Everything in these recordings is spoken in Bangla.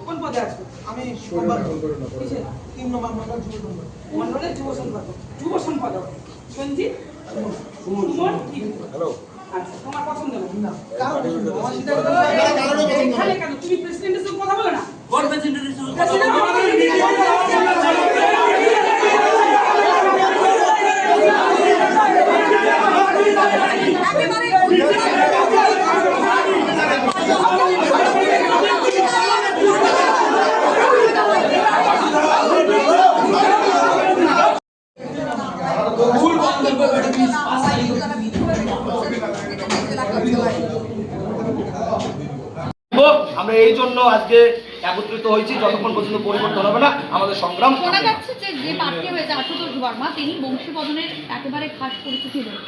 কোন পদে আছো? আমি 3 নম্বর মন্ডলের যুব সম্পাদক সঞ্জিত সুমন। হ্যালো, আচ্ছা তোমার পছন্দ না? এখানে কেন তুমি প্রেসিডেন্টের সঙ্গে কথা বলো না? কোন প্রেসিডেন্টের সঙ্গে কথা বলো? আমরা এই জন্য আজকে একত্রিত হয়েছি, যতক্ষণ পর্যন্ত পরিবর্তন হবে না আমাদের সংগ্রাম। শোনা যাচ্ছে যে প্রার্থী হয়েছে আশুতোষ বর্মা, তিনি বংশীবদনের একেবারে খাস পরিচিতি লোক,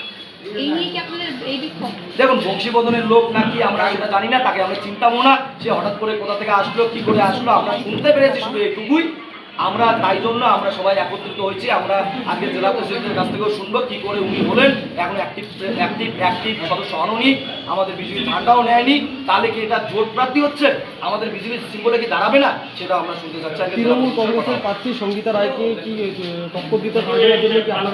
এই নিয়ে কি আপনাদের এই বিক্ষোভ? দেখুন, বংশীবদনের লোক নাকি আমরা সেটা জানি না, তাকে আমরা চিন্তাও না। সে হঠাৎ করে কোথা থেকে আসলো, কি করে আসলো, আমরা শুনতে পেরেছি শুধু এটুকুই। আমরা তাই জন্য আমরা সবাই একত্রিত হয়েছি। আমরা আজকে জেলা প্রেসিডেন্টের কাছ থেকেও শুনবো কি করে উনি হলেন, এখন অ্যাক্টিভ সদস্য হননি, আমাদের বিজেপি ঠান্ডাও নেয়নি, তাহলে কি এটা জোট প্রার্থী হচ্ছে, আমাদের বিজেপির সিম্বলে কি দাঁড়াবে না, সেটা আমরা শুনতে চাচ্ছি। তৃণমূল কংগ্রেসের প্রার্থী সঙ্গীতা রায়কে কি টক্কর দিতে পারবে জন্য কি আমরা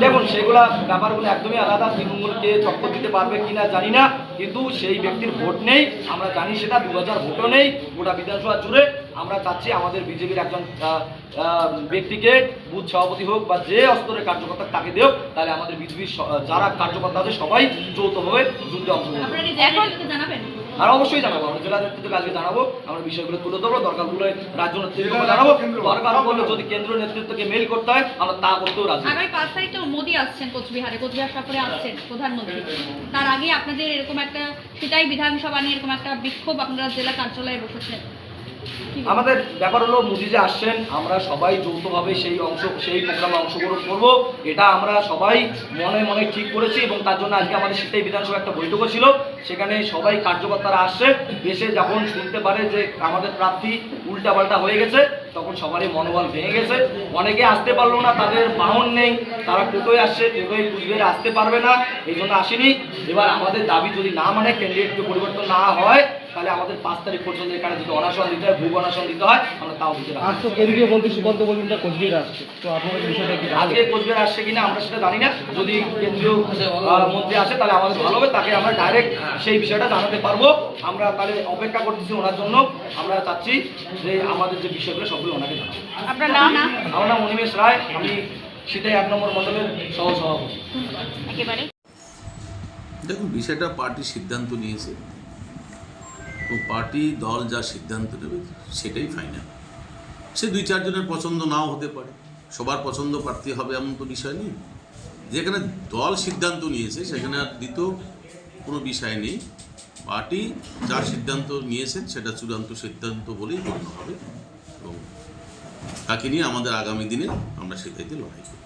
দেখুন, সেগুলা ব্যাপারগুলো একদমই আলাদা। তৃণমূলকে টক্কর দিতে পারবে কিনা জানি না, কিন্তু সেই ব্যক্তির ভোট নেই, আমরা জানি সেটা। 2000 ভোটও নেই গোটা বিধানসভা জুড়ে। আমরা চাচ্ছি আমাদের বিজেপির একজন ব্যক্তিকে বুথ সভাপতি হোক বা যে স্তরের কার্যকর্তা তাকে দেও, তাহলে আমাদের বিজেপির যারা কার্যকর্তা আছে সবাই যৌথভাবে যুদ্ধে অংশগ্রহণ জানাবেন। আর অবশ্যই জানাবো, আমরা জেলা নেতৃত্বকে আজকে জানাবো, আমরা বিষয়গুলো তুলে ধরবো, দরকার হলে রাজ্য নেতৃত্বকে জানাবো, দরকার হলে যদি কেন্দ্রীয় নেতৃত্বকে মেল করতে হয় আমরা তা করতেও রাজি। আগামী 5 তারিখে মোদী আসছেন কোচবিহার সফরে আসছেন প্রধানমন্ত্রী। তার আগে আপনাদের এরকম একটা সেটাই বিধানসভা নিয়ে এরকম একটা বিক্ষোভ আপনারা জেলা কার্যালয়ে বসেছেন। আমাদের ব্যাপার হলো মোদী যে আসছেন, আমরা সবাই যৌথভাবে সেই প্রোগ্রামে অংশগ্রহণ করব, এটা আমরা সবাই মনে মনে ঠিক করেছি। এবং তার জন্য আজকে আমাদের সেটাই বিধানসভা একটা বৈঠকও ছিল, সেখানে সবাই কার্যকর্তারা আসছে। এসে যখন শুনতে পারে যে আমাদের প্রার্থী উল্টাপাল্টা হয়ে গেছে, তখন সবারই মনোবল ভেঙে গেছে। অনেকে আসতে পারলো না, তাদের বাহন নেই, তারা টোটোয় আসছে, টোটোয় কুচবিহারে আসতে পারবে না, এই জন্য আসেনি। এবার আমাদের দাবি যদি না মানে, ক্যান্ডিডেটকে পরিবর্তন না হয়, তাহলে আমাদের 5 তারিখ পর্যন্ত এখানে যদি অনাশন দিতে হয়, ভূ অনাশন দিতে হয়, আমরা তাও দিতে পারি। আজ তো কেন্দ্রীয় মন্ত্রী সুকান্ত মজুমদার কোচবিহার আসছে, তো আপনাদের বিষয়টা কি? আজকে কোচবিহার আসছে কিনা আমরা সেটা জানি না। যদি কেন্দ্রীয় মন্ত্রী আসে তাহলে আমাদের ভালো হবে, তাকে আমরা ডাইরেক্ট সেই বিষয়টা জানাতে পারবো। আমরা তাহলে অপেক্ষা করতেছি ওনার জন্য। আমরা চাচ্ছি যে আমাদের যে বিষয়গুলো সবগুলো ওনাকে জানাবো। আপনার নাম? আমার নাম অনিমেষ রায়, আমি সেটাই 1 নম্বর মণ্ডলের সহসভাপতি। একেবারে দেখুন, বিষয়টা পার্টি সিদ্ধান্ত নিয়েছে, তো পার্টি দল যা সিদ্ধান্ত নেবে সেটাই ফাইনাল। সে 2-4 জনের পছন্দ নাও হতে পারে, সবার পছন্দ প্রার্থী হবে এমন তো বিষয় নেই। যেখানে দল সিদ্ধান্ত নিয়েছে সেখানে আর দ্বিতীয় কোনো বিষয় নেই। পার্টি যা সিদ্ধান্ত নিয়েছেন সেটা চূড়ান্ত সিদ্ধান্ত বলেই গণ্য হবে, এবং তাকে নিয়ে আমাদের আগামী দিনে আমরা সেটাইতে লড়াই করব।